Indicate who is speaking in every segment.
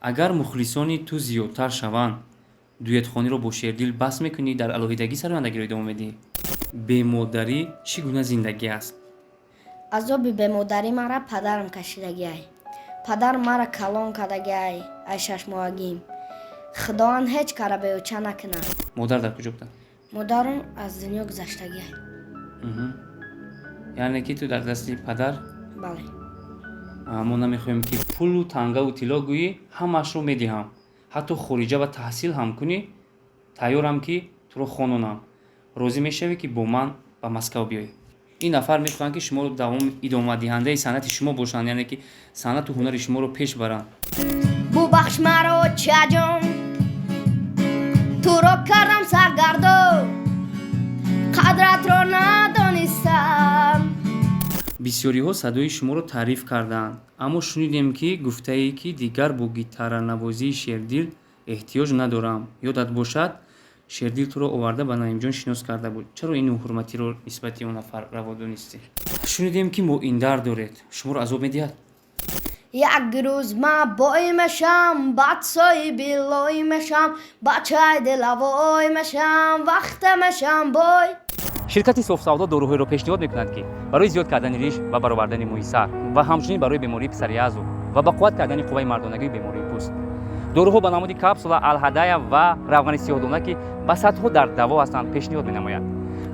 Speaker 1: агар мухлисони ту зиёдтар шаванд дуетхониро бо Шердил бас мекунӣ, дар алоҳидагӣ сарояндагиро идома медиҳӣ? Бемодарӣ чӣ гуна зиндагӣ аст?
Speaker 2: азоби бемодарӣ мара падарам кашидагиай. Падар мара калон кардагиай аз 6 моҳагим. Худованд ҳеҷ кара беуча накунад.
Speaker 1: Модар дар куҷо буданд?
Speaker 2: Модарам аз дунё гузаштагиай.
Speaker 1: яъне ки ту дар дасти падар.
Speaker 2: Бале.
Speaker 1: мо намехоҳем ки пулу тангаву тилло гӯӣ ҳамаашро медиҳам, ҳатто хориҷа ва таҳсил ҳам кунӣ. тайёрам ки туро хононам. розӣ мешавӣ ки бо ман ба Москав биёӣ? ин нафар мехоҳанд ки шуморо давом идомадиҳандаи санъати шумо бошанд, яъне ки санъату ҳунари шуморо пеш баранд.
Speaker 2: бубахш маро чаҷон, туро кардам саргардон, қадратро надонистам.
Speaker 1: бисёриҳо садои шуморо таъриф карданд, аммо шунидем ки гуфтаӣ ки дигар бо гитаранавозии Шердил эҳтиёҷ надорам. ёдат бошад, Шердил туро оварда ба Наимҷон шинос карда буд. чаро ин ҳурматиро нисбати он нафар раво донистӣ? шунидем ки моиндар доред. шуморо азоб медиҳад?
Speaker 2: як рӯз ман бой мешам, баъд соҳиби лой мешам, бачаи дилавой мешам, вақте мешам бой.
Speaker 3: ширкати софсавдо доруҳоеро пешниҳод мекунад ки барои зиёд кардани риш ва баровардани мӯи сар ва ҳамчунин барои бемории писариязу ва ба қувват кардани қувваи мардонагии бемории пӯст доруҳо ба намуди капсула алҳадая ва равғани сиёҳдона ки ба садҳо дар даво ҳастанд пешниҳод менамояд.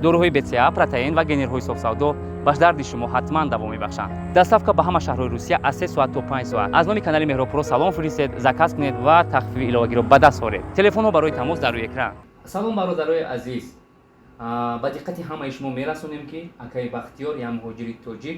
Speaker 3: доруҳои бца, протеин ва генерҳои софсавдо ба дарди шумо ҳатман даво мебахшанд. доставка ба ҳама шаҳрҳои русия аз 3 соат то 5 соат. аз номи канали Меҳробпуро салом фиристед, заказ кунед ва тахфифи иловагиро ба даст оред. телефонҳо барои тамос дар рӯи экран. салом бародарои азиз, ба диққати ҳамаи шумо мерасонем ки акаи Бахтиёр я муҳоҷири тоҷик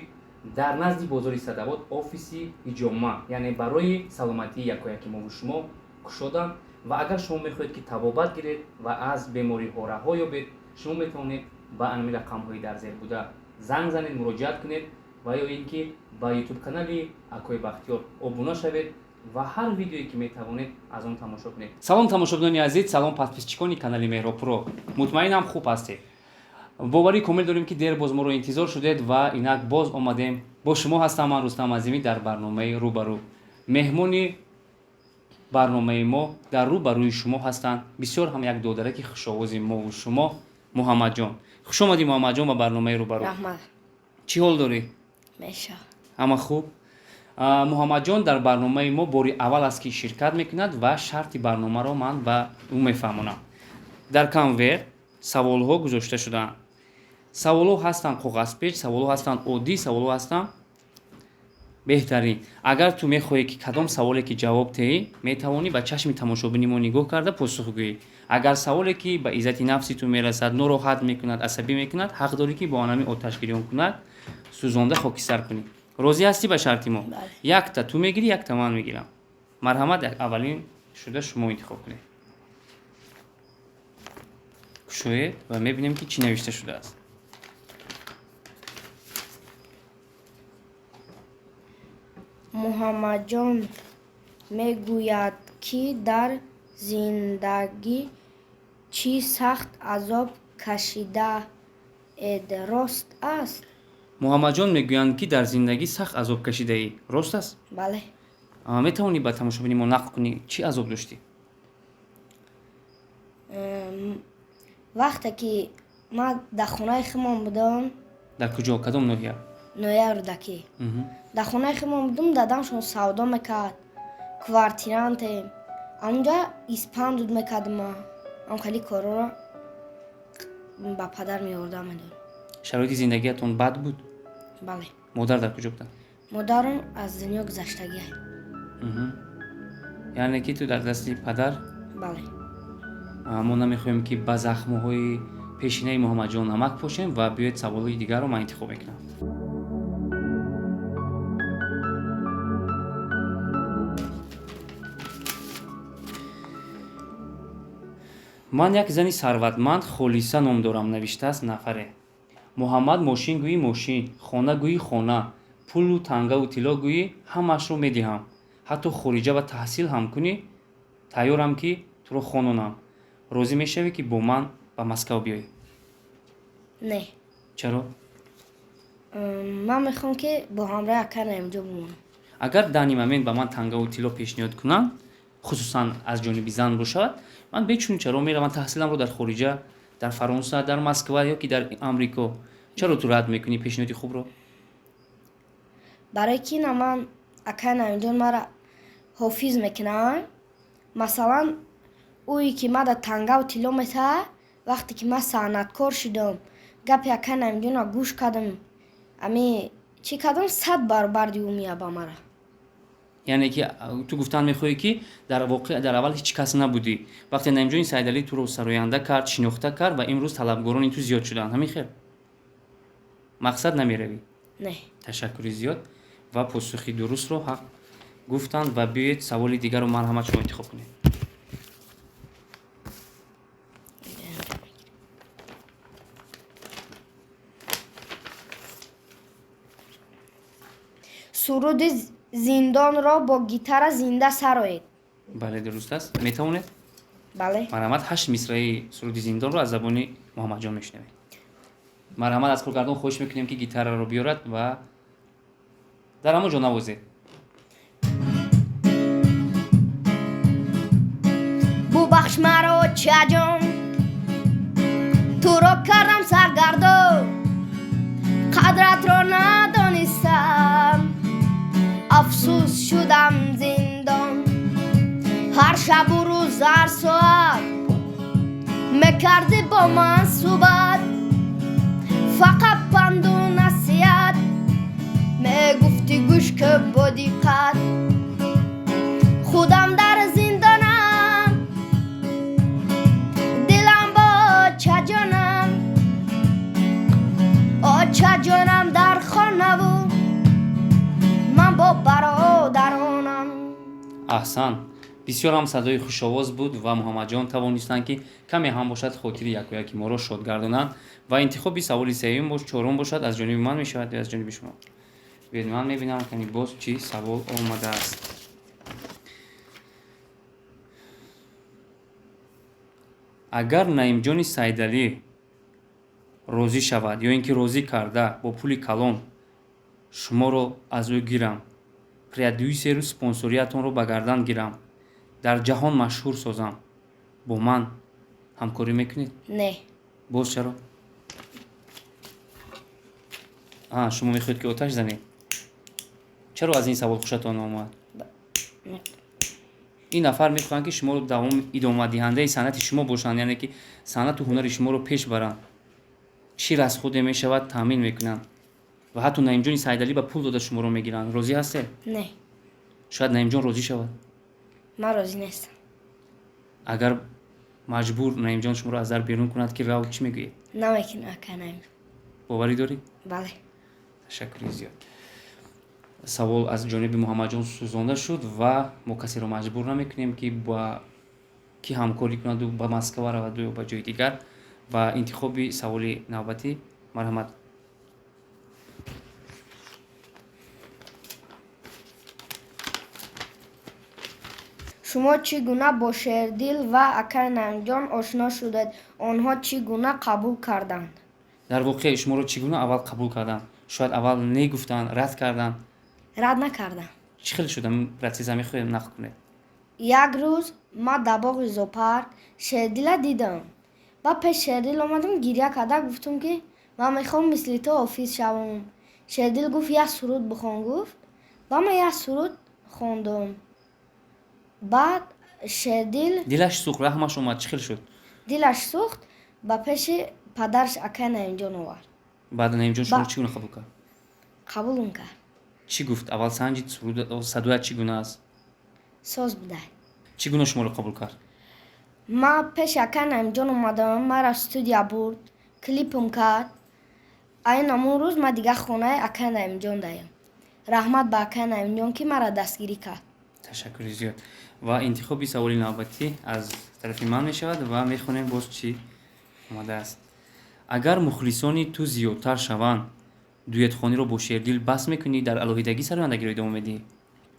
Speaker 3: дар назди бозори Садовод офиси иҷома, яъне барои саломатии якояки мову шумо кушоданд ва агар шумо мехоҳед ки табобат гиред ва аз бемориҳо раҳо ёбед, шумо метавонед ба анами рақамҳои дар зер буда занг занед, муроҷиат кунед ва ё ин ки ба ютуб канали Акои Бахтиёр обуна шавед ва ҳар видеое ки метавонед аз он тамошо кунед. салом тамошобинони азиз, салом подписчикони канали Меҳробпуро. мутмаинам хуб ҳастед. боварӣ комил дорем ки дер боз моро интизор шудед ва инак боз омадем. бо шумо ҳастам ман Рустам Азимӣ дар барномаи рӯбарӯ. меҳмони барномаи мо дар рӯбарӯи шумо ҳастанд бисёр ҳам як додараки хушовози мову шумо, Муҳаммадҷон. хуш омадӣ Муҳаммадҷон ба барномаи рӯбарӯ.
Speaker 2: раҳмат.
Speaker 1: чӣ ҳол дорӣ?
Speaker 2: меша
Speaker 1: ҳама хуб? Муҳаммадҷон дар барномаи мо бори аввал аст ки ширкат мекунад ва шарти барномаро ман ба ӯ мефаҳмонам. дар конверт саволҳо гузошта шудаанд. саволҳо ҳастанд коғазпеч, саволҳо ҳастанд оддӣ, саволҳо ҳастанд беҳтарин. агар ту мехоҳӣ ки кадом саволе ки ҷавоб теҳӣ, метавонӣ ба чашми тамошобини мо нигоҳ карда посух гӯӣ. агар саволе ки ба иззати нафси ту мерасад, нороҳат мекунад, асабӣ мекунад, ҳақ дорӣ ки бо анами оташгирёнкунак сӯзонда хокистар кунӣ. розӣ ҳастӣ ба шарти мо? якта ту мегирӣ, якта ман мегирам. марҳамат, аввалин шуда шумо интихоб кунед. кушоед ва мебинем ки чӣ навишта шудааст.
Speaker 2: муҳаммадҷон мегӯяд ки дар зиндагӣ чӣ сахт азоб кашидаед, рост аст?
Speaker 1: муҳаммадҷон мегӯянд ки дар зиндагӣ сахт азоб кашидаӣ. рост аст?
Speaker 2: бале.
Speaker 1: метавонӣ ба тамошобини мо нақл кунӣ чӣ азоб доштӣ?
Speaker 2: вақте ки ман дар хонаи химон будам,
Speaker 1: дар куҷо, кадом ноҳия?
Speaker 2: ноҳияи рӯдакӣ. дар хонаи химон будам, дадамшон савдо мекард, квартирантем. онҷа испан дуд мекардим, ам хеле корро ба падар меордам медодам.
Speaker 1: шароити зиндагиатон бад буд?
Speaker 2: бале.
Speaker 1: модар дар куҷо буданд?
Speaker 2: модарам аз дунё гузаштагиай.
Speaker 1: яъне ки ту дар дасти падар.
Speaker 2: бале.
Speaker 1: мо намехоҳем ки ба захмҳои пешинаи Муҳаммадҷон намак пошем ва биёед саволҳои дигарро ман интихоб мекунам. ман як зани сарватманд Холиса ном дорам, навиштааст нафаре. муҳаммад мошин гӯӣ мошин, хона гӯӣ хона, пулу тангаву тилло гӯӣ ҳамаашро медиҳам, ҳатто хориҷа ва таҳсил ҳам кунӣ. тайёрам ки туро хононам. розӣ мешавӣ ки бо ман ба Москав биёӣ?
Speaker 2: не.
Speaker 1: чаро?
Speaker 2: ман мехоҳам ки бо ҳамроҳи ака наимҷо бимонам.
Speaker 1: агар дани момент ба ман тангаву тилло пешниҳод кунанд, хусусан аз ҷониби зан бошад, ман бечун чаро меравам таҳсиламро дар хориҷа, дар Фаронса, дар Москва ё ки дар Амрико. Чаро ту рад мекунӣ пешниҳоди хубро?
Speaker 2: барои ки на ман ака наимҷон мара ҳофиз мекунад. Масалан, ӯе ки мада тангаву тилло метаҳад, вақте ки ман санъаткор шудам, гапи ака наимҷона гӯш кардам, ами чӣ кардам 100 баробарди ӯ меяба мара.
Speaker 1: Яъне ки ту гуфтан мехоҳӣ ки дар воқеъ дар аввал ҳеҷ кас набудӣ. Вақте Наимҷони Сайдалӣ туро сароянда кард, шинохта кард ва имрӯз талабгорони ту зиёд шуданд. Ҳамин хел? Мақсад намеравӣ?
Speaker 2: Не.
Speaker 1: Ташаккури зиёд ва посухи дурустро ҳақ гуфтанд ва биёед саволи дигарро марҳамат шумо интихоб кунед.
Speaker 2: суруди зиндонро бо гитара зинда сароед.
Speaker 1: Бале, дуруст аст. Метавонед?
Speaker 2: Бале.
Speaker 1: Марҳамат 8 мисраи суруди зиндонро аз забони Муҳаммадҷон мешунавед. Марҳамат аз коргардон хоҳиш мекунем ки гитараро биёрад ва дар ҳамон ҷо навозед.
Speaker 2: бубахш маро чаҷон, туро кардам саргардон, қадратро надонистам, афсӯс шудам зиндон. ҳар шабу рӯз ҳар соат мекардӣ бо ман суҳбат, фақат панду насиҳат мегуфти гӯш ки бо диққат. худам дар зиндонам, дилам бо чаҷонам, чаҷонам дар хонаву ман бо бародаронам.
Speaker 1: аҳсан. бисёр ҳам садои хушовоз буд ва Муҳаммадҷон тавонистанд ки каме ҳам бошад хотири якояки моро шод гардонанд ва интихоби саволи сеюм чорум бошад аз ҷониби ман мешавад ё аз ҷониби шумо. Биёед ман мебинам ками боз чӣ савол омадааст. агар Наимҷони Сайдалӣ розӣ шавад ё ин ки розӣ карда бо пули калон шуморо аз ӯ гирам, продюсеру спонсориятонро ба гардан гирам, дар ҷаҳон машҳур созам, бо ман ҳамкорӣ мекунед?
Speaker 2: Не.
Speaker 1: боз чаро? Шумо мехоҳед ки оташ занед? чаро аз ин савол хушатон омад? ин нафар мехоҳанд ки шуморо давом идомадиҳандаи санъати шумо бошанд, яъне ки санъату ҳунари шуморо пеш баранд. чӣ расходе мешавад таъмин мекунанд ва ҳатто Наимҷони Сайдалӣ ба пул дода шуморо мегиранд. розӣ ҳастед?
Speaker 2: Не.
Speaker 1: шояд Наимҷон розӣ шавад.
Speaker 2: ман розӣ нестам.
Speaker 1: агар маҷбур Наимҷон шуморо аз дар берун кунад ки рав, чӣ мегӯед?
Speaker 2: намекунам ака наимҷон.
Speaker 1: боварӣ доред?
Speaker 2: бале.
Speaker 1: ташаккури зиёд. савол аз ҷониби Муҳаммадҷон сӯзонда шуд ва мо касеро маҷбур намекунем ки ба ки ҳамкорӣ кунаду ба Москва раваду ё ба ҷои дигар. ба интихоби саволи навбатӣ марҳамат.
Speaker 2: шумо чӣ гуна бо Шердил ва ака Наимҷон ошно шудед? онҳо чӣ гуна қабул карданд?
Speaker 1: дар воқеъ шуморо чӣ гуна аввал қабул карданд? шояд аввал не гуфтанд, рад карданд?
Speaker 2: рад накардам.
Speaker 1: чӣ хел шуда? протсеза мехоҳем нақл кунед?
Speaker 2: як рӯз ман дар боғи зоопарк Шердила дидам. ба пеш Шердил омадам, гирья карда гуфтам ки ман мехоҳам мисли ту ҳофиз шавам. Шердил гуфт як суруд бихон гуфт. ба ман як суруд хондам. баъд Шердил
Speaker 1: дилаш сӯхт, раҳмаш омад, чӣ хел шуд?
Speaker 2: дилаш сӯхт, ба пеши падараш ака Наимҷон овард.
Speaker 1: баъд Наимҷон шуморо чӣ гуна қабул кард?
Speaker 2: қабулм кард.
Speaker 1: чӣ гуфт? аввал санҷид садояд чӣ гуна аст?
Speaker 2: соз будай.
Speaker 1: чӣ гуна шуморо қабул кард?
Speaker 2: ман пеши ака Наимҷон омадам, мара студия бурд, клипм кард. айн ҳамон рӯз ман дигар хонаи ака Наимҷон даям. раҳмат ба ака Наимҷон ки мара дастгирӣ кард.
Speaker 1: ташаккури зиёд. ва интихоби саволи навбатӣ аз тарафи ман мешавад ва мехонем боз чӣ омадааст. агар мухлисони ту зиёдтар шаванд, дуетхониро бо Шердил бас мекунӣ, дар алоҳидагӣ сарояндагиро идома медиҳӣ?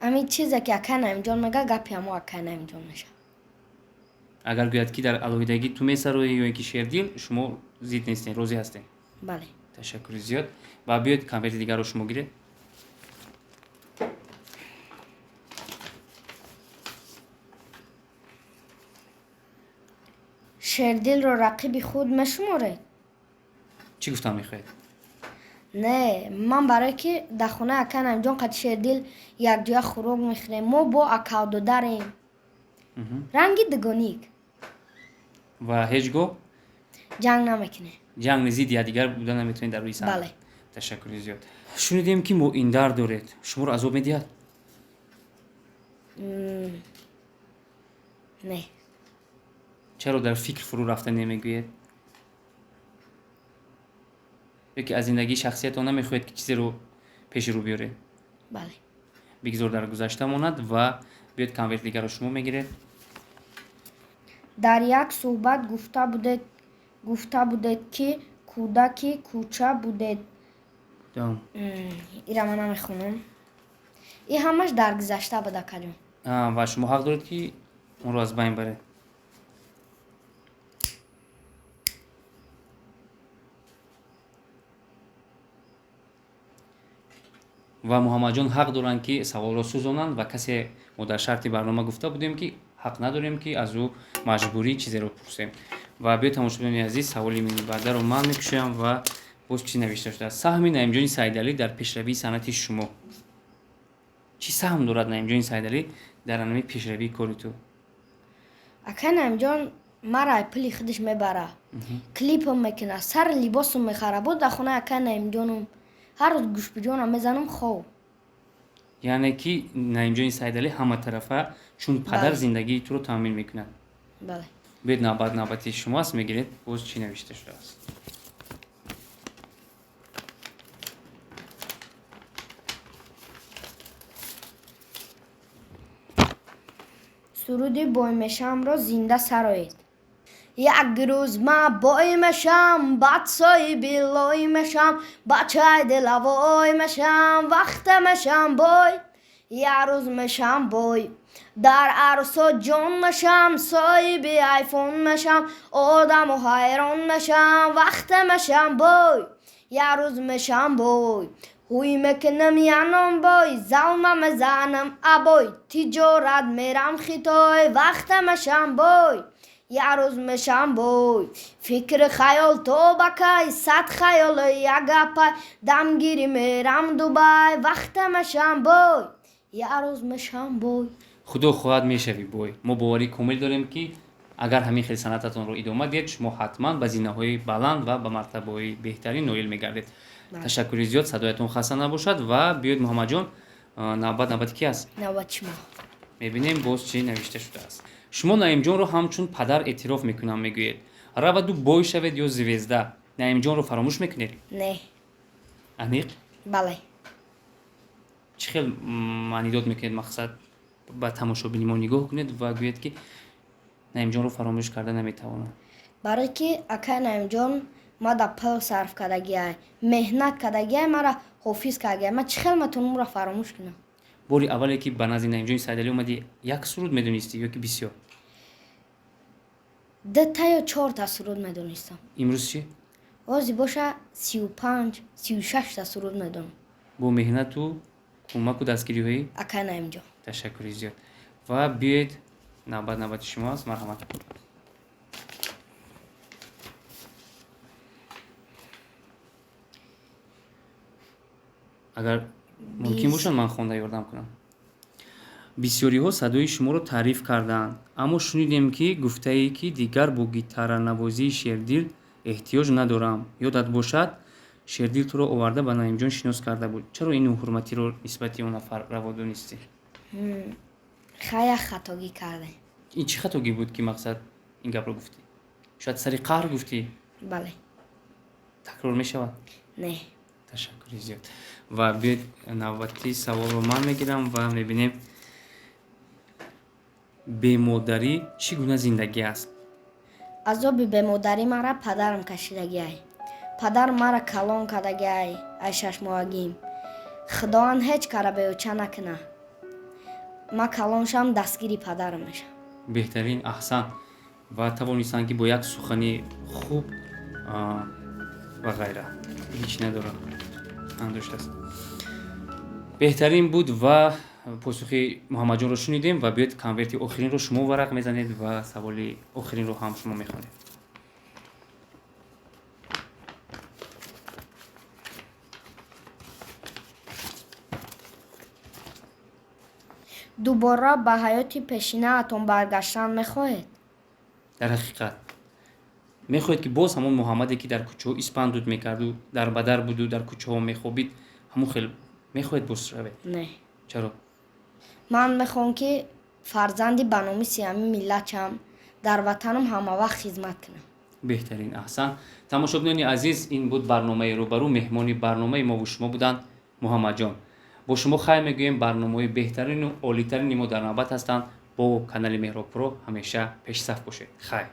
Speaker 2: ҳамин чизе ки ака Наимҷон мега гапи ҳамо ака Наимҷон мешавад.
Speaker 1: агар гӯяд ки дар алоҳидагӣ ту месароӣ ё ин ки Шердил, шумо зид нестед, розӣ ҳастед?
Speaker 2: бале.
Speaker 1: ташаккури зиёд. ва биёед конверти дигарро шумо гиред.
Speaker 2: шердилро рақиби худ мешуморед?
Speaker 1: чӣ гуфтам мехоҳед?
Speaker 2: Не, ман барое ки дар хонаи ака Наимҷон қад шердил якҷоя хӯрок мехӯрем. Мо бо акавдодарем. Ранги дугоник.
Speaker 1: ва ҳеҷ гоҳ
Speaker 2: Ҷанг намекунем.
Speaker 1: ҷанг зидди якдигар буда наметавонед дар рӯи саҳна?
Speaker 2: Бале.
Speaker 1: ташаккури зиёд. шунидем ки моиндар доред. шуморо азоб медиҳад?
Speaker 2: Не.
Speaker 1: чаро дар фикр фурӯ рафта намегӯед? ёки аз зиндагии шахсиятон намехоҳед ки чизеро пеши рӯ биёред?
Speaker 2: Бале.
Speaker 1: бигзор дар гузашта монад ва биёд конверти дигарро шумо мегиред.
Speaker 2: дар як суҳбат гуфта будед ки кӯдаки кӯча будед. Ира ман намехонам. И ҳамаш дар гузашта буд акаҷон.
Speaker 1: ва шумо ҳақ доред ки онро аз байн баред. ва муҳаммадҷон ҳақ доранд ки саволро сӯзонанд ва касе мо дар шарти барнома гуфта будем ки ҳақ надорем ки аз ӯ маҷбурӣ чизеро пурсем. ва биёед тамошобинони азиз, саволи минибаъдаро ман мекушоям ва боз чӣ навишта шудааст. Саҳми Наимҷони Сайдалӣ дар пешравии санъати шумо. чӣ саҳм дорад Наимҷони Сайдалӣ дар анами пешравии кори ту?
Speaker 2: Ака Наимҷон мара ай пули худаш мебара. Клипам мекуна, сар либосам мехара. Бо дар хонаи ака Наимҷонам ҳар рӯз гӯшбиҷонам мезанам хоб.
Speaker 1: яъне ки Наимҷони Сайдалӣ ҳаматарафа чун падар
Speaker 2: Бале.
Speaker 1: зиндагии туро таъмин мекунад.
Speaker 2: Бале.
Speaker 1: биёед навбати шумоаст, мегиред боз чӣ навишта шудааст.
Speaker 2: суруди боймешамро зинда сароед. як рӯз ман бой мешам, баъд соҳиби лой мешам, бачаи дилавой мешам, вақте мешам бой. як рӯз мешам бой, дар арӯсот ҷон мешам, соҳиби айфон мешам, одаму ҳайрон мешам, вақте мешам бой. як рӯз мешам бой, ҳуй мекунам янон бой, залма мезанам абой, тиҷорат мерам хитой, вақте мешам бой. як рӯз мешам бой, фикри хаёл то ба кай, сад хаёлу як гапай, дамгирӣ мерам Дубай, вақте мешам бой. як рӯз мешам бой.
Speaker 1: худо хоҳад мешавӣ бой. мо боварӣ комил дорем ки агар ҳамин хел санъататонро идома диҳед, шумо ҳатман ба зинаҳои баланд ва ба мартабаҳои беҳтарин ноил мегардед. ташаккури зиёд, садоятон хаста набошад ва биёед Муҳаммадҷон, навбати ки аст?
Speaker 2: навбати шумо.
Speaker 1: мебинем боз чӣ навишта шудааст. шумо Наимҷонро ҳамчун падар эътироф мекунам мегӯед. раваду бой шавед ё звезда, Наимҷонро фаромӯш мекунед?
Speaker 2: Не.
Speaker 1: аниқ?
Speaker 2: Бале.
Speaker 1: чӣ хел маънидод мекунед? мақсад ба тамошобини мо нигоҳ кунед ва гӯед ки Наимҷонро фаромӯш карда наметавонам.
Speaker 2: барое ки акай Наимҷон мада пул сарф кардагиай, меҳнат кардагиай, мара ҳофиз кардагиай. Ман чӣ хел метавонам ӯро фаромӯш кунам?
Speaker 1: бори аввале ки ба назди Наимҷони Сайдалӣ омадӣ, як суруд медонистӣ ёки бисёр?
Speaker 2: 2 та ё 4 та суруд медонистам.
Speaker 1: имрӯз чӣ?
Speaker 2: ози боша 35 36 та суруд медонам.
Speaker 1: бо меҳнату кӯмаку дастгириҳои
Speaker 2: акай Наимҷон.
Speaker 1: ташаккури зиёд. ва биёед навбати шумо аст. марҳамат. агар мумкин бошад ман хонда ёрдам кунам. бисёриҳо садои шуморо таъриф кардаанд, аммо шунидем ки гуфтае ки дигар бо гитаранавозии Шердил эҳтиёҷ надорам. ёдат бошад, Шердил туро оварда ба Наимҷон шинос карда буд. чаро ин ҳурматиро нисбати он нафар раво донистӣ?
Speaker 2: хая хатогӣ карда.
Speaker 1: ин чӣ хатогӣ буд ки мақсад ин гапро гуфтӣ? шояд сари қаҳр гуфтӣ?
Speaker 2: Бале.
Speaker 1: такрор мешавад?
Speaker 2: Не.
Speaker 1: ташаккури зиёд. ва биёед навбати саволро ман мегирам ва мебинем бемодарӣ чӣ гуна зиндагӣ аст?
Speaker 2: азоби бемодарӣ мара падарам кашидагиай. падар мара калон кардагиай ай 6 моҳагим. худоан ҳеҷ кара беӯча накуна. ман калон шам, дастгири падарам мешам.
Speaker 1: беҳтарин, аҳсан. ва тавонистанд ки бо як сухани хуб ва ғайра. ҳеҷ надорам. андоштааст. беҳтарин буд ва посухи муҳаммадҷонро шунидем ва биёед конверти охиринро шумо варақ мезанед ва саволи охиринро ҳам шумо мехонед.
Speaker 2: дубора ба ҳаёти пешинаатон баргаштан мехоҳед?
Speaker 1: дар ҳақиқат мехоҳед ки боз ҳамон муҳаммаде ки дар кӯчаҳо испан дуд мекарду дарбадар буду дар кӯчаҳо мехобид ҳамон хел мехоҳед бозшавед?
Speaker 2: Не.
Speaker 1: чаро?
Speaker 2: ман мехоҳам ки фарзанди ба номи сеюми миллат шавам, дар ватанам ҳамавақт хизмат кунам.
Speaker 1: беҳтарин, аҳсан. Тамошобинони азиз, ин буд барномаи рӯбарӯ. меҳмони барномаи мо шумо буданд муҳаммадҷон. бо шумо хайр мегӯем барномаҳои беҳтарину олитарини мо дар навбат ҳастанд. бо канали Меҳроб Про ҳамеша пешсаф бошед. хайр.